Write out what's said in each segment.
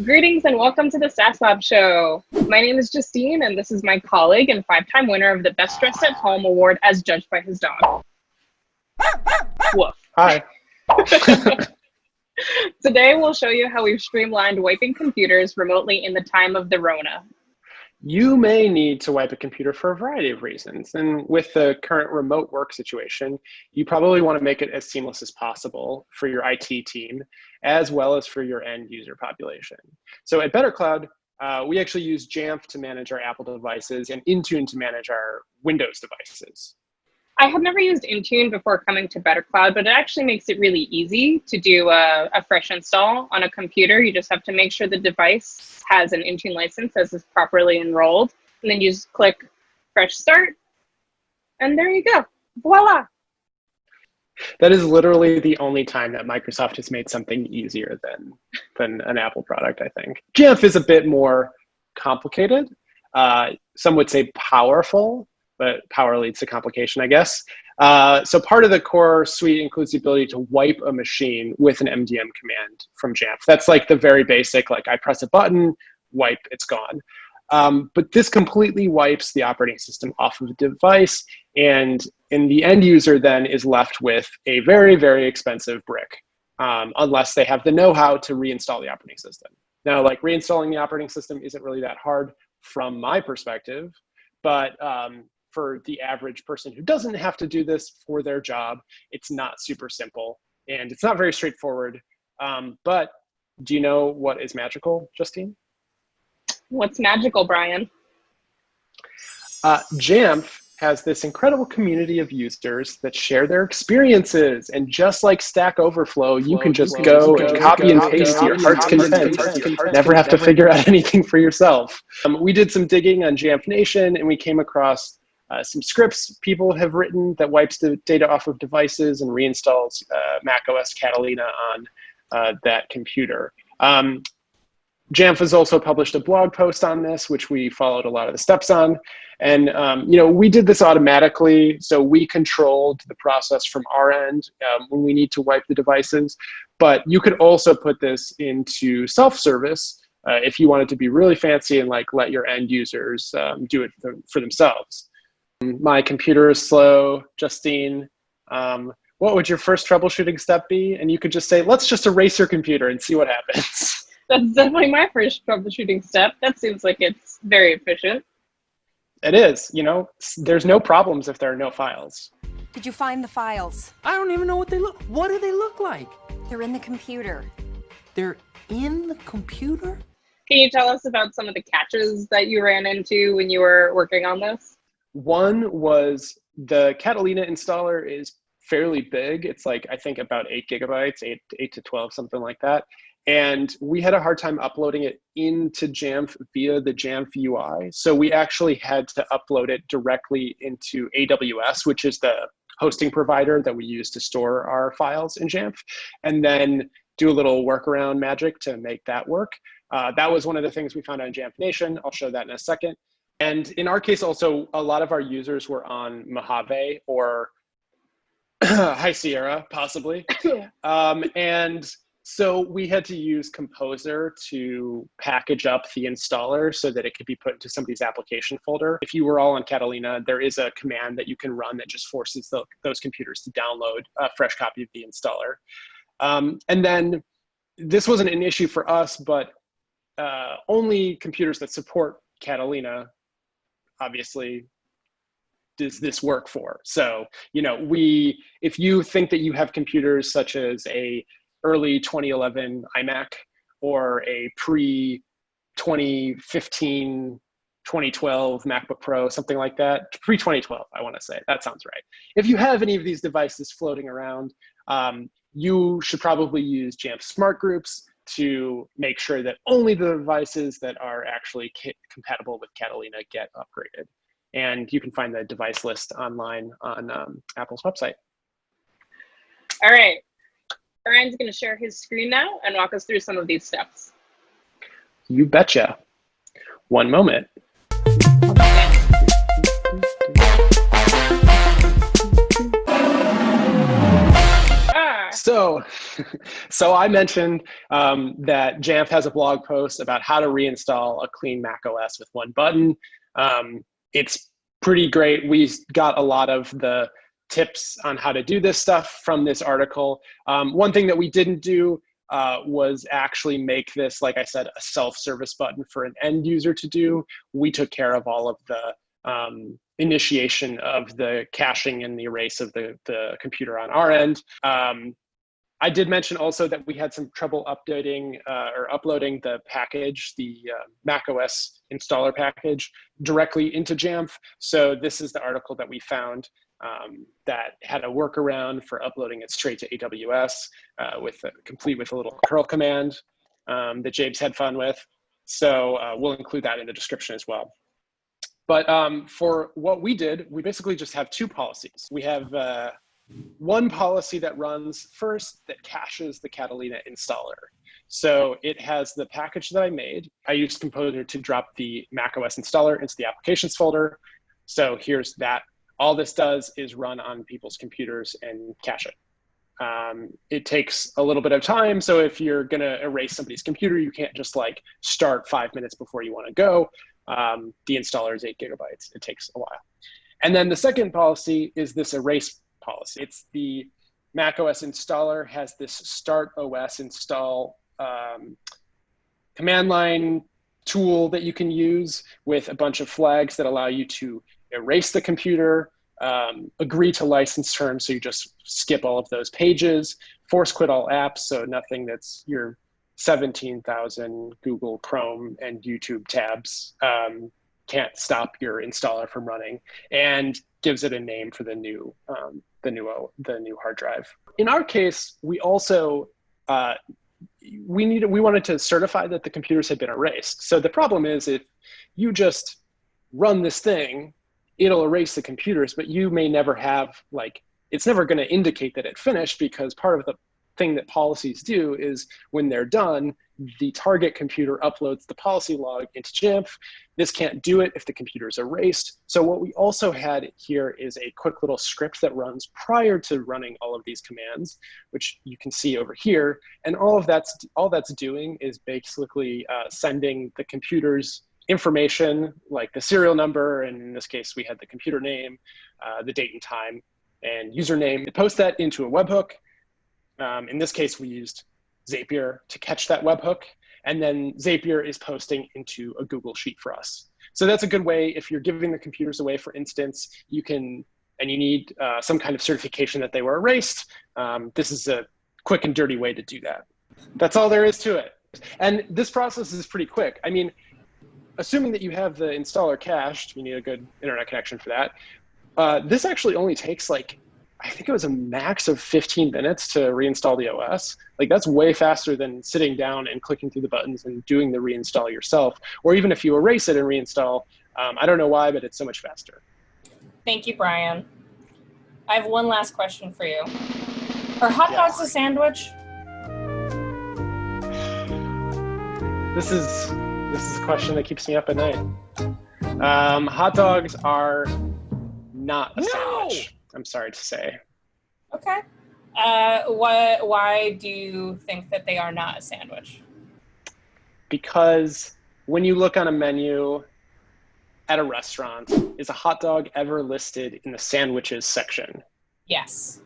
Greetings and welcome to the SaaSOps show. My name is Justine, and this is my colleague and 5-time winner of the Best Dressed at Home award as judged by his dog. Woof. Hi. Today, we'll show you how we've streamlined wiping computers remotely in the time of the Rona. You may need to wipe a computer for a variety of reasons. And with the current remote work situation, you probably want to make it as seamless as possible for your IT team, as well as for your end user population. So at BetterCloud, we actually use Jamf to manage our Apple devices and Intune to manage our Windows devices. I have never used Intune before coming to BetterCloud, but it actually makes it really easy to do a fresh install on a computer. You just have to make sure the device has an Intune license as is properly enrolled, and then you just click Fresh Start, and there you go. Voila! That is literally the only time that Microsoft has made something easier than an Apple product, I think. Jamf is a bit more complicated. Some would say powerful, but power leads to complication, I guess. So part of the core suite includes the ability to wipe a machine with an MDM command from Jamf. That's like the very basic, like I press a button, wipe, it's gone. But this completely wipes the operating system off of the device, and the end user then is left with a very, very expensive brick, unless they have the know-how to reinstall the operating system. Now, like reinstalling the operating system isn't really that hard from my perspective, but for the average person who doesn't have to do this for their job, it's not super simple and it's not very straightforward. But do you know what is magical, Justine? What's magical, Brian? Jamf has this incredible community of users that share their experiences. And just like Stack Overflow, you can just go and copy and paste to your heart's content. Never have to figure out anything for yourself. We did some digging on Jamf Nation and we came across some scripts people have written that wipes the data off of devices and reinstalls macOS Catalina on that computer. Jamf has also published a blog post on this, which we followed a lot of the steps on. And we did this automatically, so we controlled the process from our end when we need to wipe the devices. But you could also put this into self-service if you wanted to be really fancy and like let your end users do it for themselves. My computer is slow, Justine. What would your first troubleshooting step be? And you could just say, let's just erase your computer and see what happens. That's definitely my first troubleshooting step. That seems like it's very efficient. It is, there's no problems if there are no files. Did you find the files? I don't even know what they look. What do they look like? They're in the computer. They're in the computer? Can you tell us about some of the catches that you ran into when you were working on this? One was the Catalina installer is fairly big. It's like, I think about 8 gigabytes, 8 to 12, something like that. And we had a hard time uploading it into Jamf via the Jamf UI. So we actually had to upload it directly into AWS, which is the hosting provider that we use to store our files in Jamf, and then do a little workaround magic to make that work. That was one of the things we found on Jamf Nation. I'll show that in a second. And in our case also, a lot of our users were on Mojave or High Sierra, possibly. And so we had to use Composer to package up the installer so that it could be put into somebody's application folder. If you were all on Catalina, there is a command that you can run that just forces those computers to download a fresh copy of the installer. And then this wasn't an issue for us, but only computers that support Catalina, obviously, does this work for. So, if you think that you have computers such as a early 2011 iMac or a pre-2015, 2012 MacBook Pro, something like that, pre-2012, I want to say, that sounds right. If you have any of these devices floating around, you should probably use Jamf Smart Groups to make sure that only the devices that are actually compatible with Catalina get upgraded. And you can find the device list online on Apple's website. All right. Ryan's going to share his screen now and walk us through some of these steps. You betcha. One moment. So, so I mentioned that Jamf has a blog post about how to reinstall a clean Mac OS with one button. It's pretty great. We got a lot of the tips on how to do this stuff from this article. One thing that we didn't do was actually make this, like I said, a self-service button for an end user to do. We took care of all of the initiation of the caching and the erase of the computer on our end. I did mention also that we had some trouble updating or uploading the package, the macOS installer package, directly into Jamf. So this is the article that we found that had a workaround for uploading it straight to AWS complete with a little curl command that James had fun with. So we'll include that in the description as well. But for what we did, we basically just have two policies. We have one policy that runs first that caches the Catalina installer. So it has the package that I made. I used Composer to drop the macOS installer into the applications folder. So here's that. All this does is run on people's computers and cache it. It takes a little bit of time. So if you're going to erase somebody's computer, you can't just like start 5 minutes before you want to go. The installer is 8 gigabytes. It takes a while. And then the second policy is this erase policy. It's the macOS installer has this start OS install command line tool that you can use with a bunch of flags that allow you to erase the computer, agree to license terms, so you just skip all of those pages, force quit all apps, so nothing that's your 17,000 Google Chrome and YouTube tabs can't stop your installer from running, and gives it a name for the new hard drive. In our case, we also we wanted to certify that the computers had been erased. So the problem is if you just run this thing, it'll erase the computers, but you may never have, like, it's never going to indicate that it finished, because part of the thing that policies do is when they're done, the target computer uploads the policy log into Jamf. This can't do it if the computer is erased. So what we also had here is a quick little script that runs prior to running all of these commands, which you can see over here. And all that's doing is basically sending the computer's information, like the serial number, and in this case we had the computer name, the date and time, and username. It posts that into a webhook. In this case, we used Zapier to catch that webhook, and then Zapier is posting into a Google Sheet for us. So that's a good way if you're giving the computers away, for instance, you need some kind of certification that they were erased. This is a quick and dirty way to do that. That's all there is to it. And this process is pretty quick. I mean, assuming that you have the installer cached, you need a good internet connection for that. This actually only takes I think it was a max of 15 minutes to reinstall the OS. Like, that's way faster than sitting down and clicking through the buttons and doing the reinstall yourself. Or even if you erase it and reinstall, I don't know why, but it's so much faster. Thank you, Brian. I have one last question for you. Are hot dogs a sandwich? This is a question that keeps me up at night. Hot dogs are not a sandwich, I'm sorry to say. Okay. Why do you think that they are not a sandwich? Because when you look on a menu at a restaurant, is a hot dog ever listed in the sandwiches section? Yes.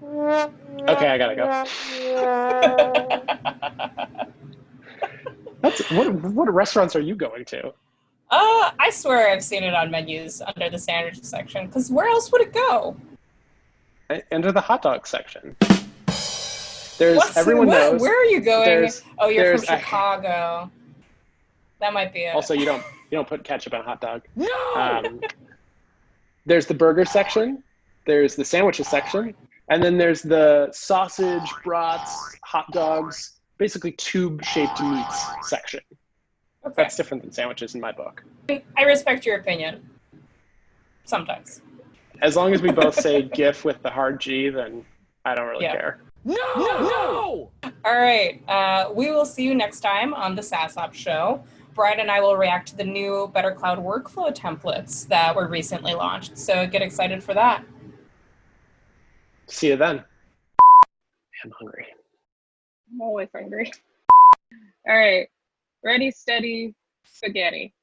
Okay, I gotta go. What restaurants are you going to? I swear I've seen it on menus under the sandwich section, because where else would it go? Under the hot dog section. Everyone knows. Where are you going? You're from there's Chicago. That might be it. Also, you don't put ketchup on a hot dog. No! There's the burger section, there's the sandwiches section, and then there's the sausage, brats, hot dogs, basically tube-shaped meats section. Okay. That's different than sandwiches in my book. I respect your opinion. Sometimes. As long as we both say GIF with the hard G, then I don't really care. No! All right. We will see you next time on the SaaSOps show. Brian and I will react to the new BetterCloud workflow templates that were recently launched. So get excited for that. See you then. I'm hungry. I'm always hungry. All right. Ready, steady, spaghetti.